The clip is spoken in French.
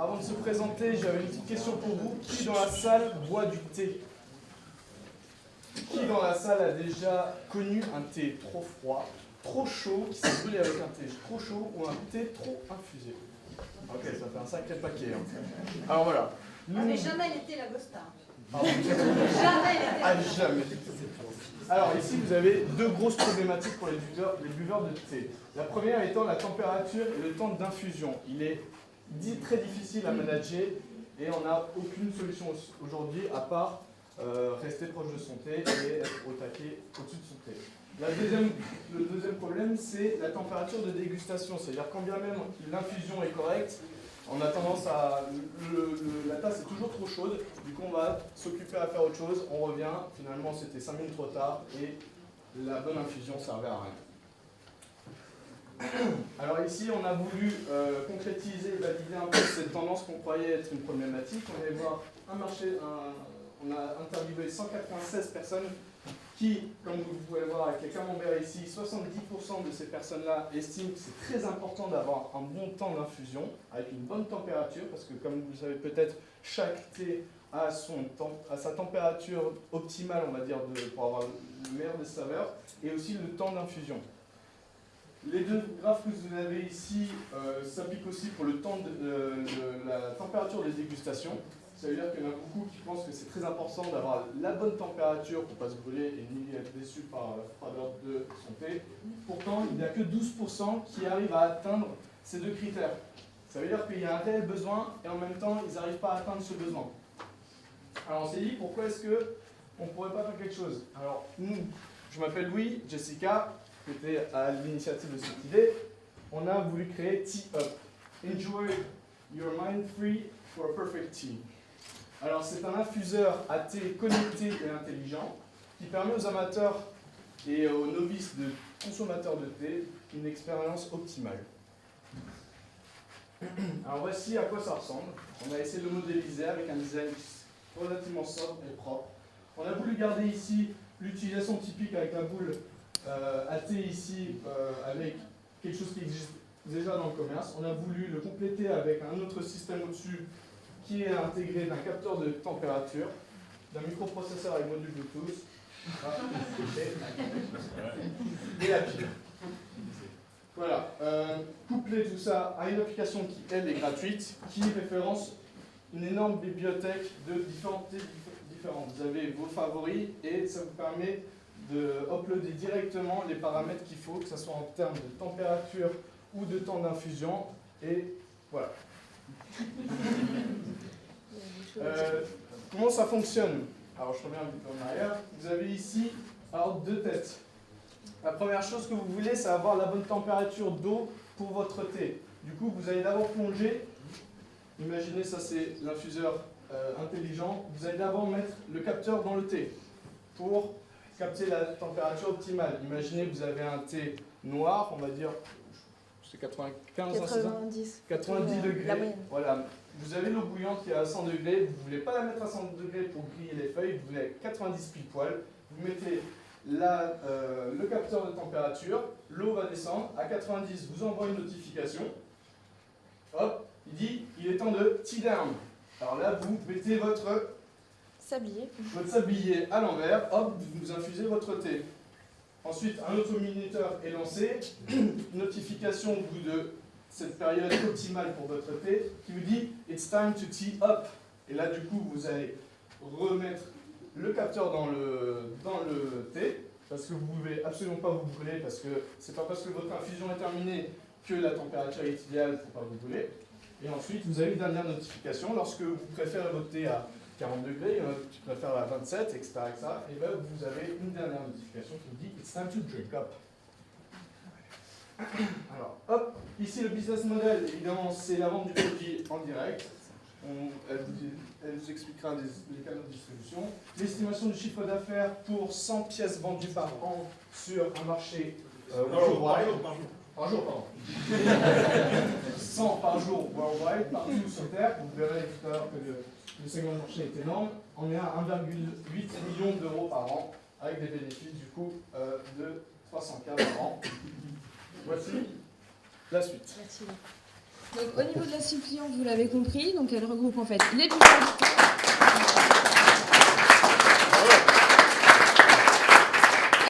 avant de se présenter, j'avais une petite question pour vous. Qui dans la salle boit du thé? Qui dans la salle a déjà connu un thé trop froid, trop chaud, qui s'est brûlé avec un thé trop chaud ou un thé trop infusé? Ok, ça fait un sacré paquet. Hein. Alors voilà. Mais jamais l'été la Gosta. Jamais l'été. Ah, jamais. Alors ici, vous avez deux grosses problématiques pour les buveurs de thé. La première étant la température et le temps d'infusion. Il est très difficile à manager et on n'a aucune solution aujourd'hui à part rester proche de son thé et être au taquet au-dessus de son thé. Le deuxième problème, c'est la température de dégustation. C'est-à-dire quand bien même l'infusion est correcte, on a tendance à... la tasse est toujours trop chaude, du coup on va s'occuper à faire autre chose, on revient, finalement c'était 5 minutes trop tard et la bonne infusion ne servait à rien. Alors ici on a voulu concrétiser et valider un peu cette tendance qu'on croyait être une problématique. On allait voir on a interviewé 196 personnes qui, comme vous pouvez le voir avec les camemberts ici, 70% de ces personnes-là estiment que c'est très important d'avoir un bon temps d'infusion, avec une bonne température, parce que comme vous le savez peut-être, chaque thé a sa température optimale, on va dire, pour avoir le meilleur des saveurs, et aussi le temps d'infusion. Les deux graphes que vous avez ici s'appliquent aussi pour le temps la température de dégustation. Ça veut dire qu'il y en a beaucoup qui pensent que c'est très important d'avoir la bonne température pour ne pas se brûler et ni être déçu par la froideur de son thé. Pourtant, il n'y a que 12% qui arrivent à atteindre ces deux critères. Ça veut dire qu'il y a un réel besoin et en même temps, ils n'arrivent pas à atteindre ce besoin. Alors on s'est dit, pourquoi est-ce qu'on ne pourrait pas faire quelque chose? Alors nous, je m'appelle Louis, Jessica, qui était à l'initiative de cette idée, on a voulu créer Tea Up. Enjoy your mind free for a perfect tea. Alors c'est un infuseur à thé connecté et intelligent qui permet aux amateurs et aux novices de consommateurs de thé une expérience optimale. Alors voici à quoi ça ressemble. On a essayé de le modéliser avec un design relativement sobre et propre. On a voulu garder ici l'utilisation typique avec la boule à thé ici avec quelque chose qui existe déjà dans le commerce. On a voulu le compléter avec un autre système au-dessus qui est intégré d'un capteur de température, d'un microprocesseur avec module Bluetooth, et la pile. Voilà. Coupler tout ça à une application qui, elle, est gratuite, qui référence une énorme bibliothèque de différentes. Vous avez vos favoris et ça vous permet de uploader directement les paramètres qu'il faut, que ce soit en termes de température ou de temps d'infusion. Et voilà. Comment ça fonctionne? Alors je reviens un petit peu en arrière. Vous avez ici deux têtes. La première chose que vous voulez, c'est avoir la bonne température d'eau pour votre thé. Du coup, vous allez d'abord plonger. Imaginez, ça c'est l'infuseur intelligent. Vous allez d'abord mettre le capteur dans le thé pour capter la température optimale. Imaginez, vous avez un thé noir, on va dire, c'est 90 degrés. Voilà. Vous avez l'eau bouillante qui est à 100 degrés, vous ne voulez pas la mettre à 100 degrés pour griller les feuilles, vous voulez 90 pile poil. Vous mettez le capteur de température, l'eau va descendre, à 90 vous envoie une notification, hop, il dit il est temps de tea down. Alors là vous mettez votre sablier à l'envers, hop, vous infusez votre thé. Ensuite un autre minuteur est lancé, notification au bout de cette période optimale pour votre thé qui vous dit it's time to tea up. Et là du coup vous allez remettre le capteur dans le thé, parce que vous ne pouvez absolument pas vous brûler, parce que c'est pas parce que votre infusion est terminée que la température est idéale pour ne pas vous brûler. Et ensuite, vous avez une dernière notification, lorsque vous préférez votre thé à 40 degrés, tu préfères à 27, etc., et bien vous avez une dernière notification qui vous dit it's time to drink up. Alors, hop, ici le business model, évidemment, c'est la vente du produit en direct. Elle vous expliquera les canaux de distribution. L'estimation du chiffre d'affaires pour 100 pièces vendues par an sur un marché worldwide. Par jour, pardon. 100 par jour worldwide, partout sur Terre. Vous verrez tout à l'heure que le segment de marché est énorme. On est à 1,8 million d'euros par an, avec des bénéfices du coup de 300K par an. Voici la suite. Merci. Donc au niveau de la cible client, vous l'avez compris, donc elle regroupe en fait les buveurs.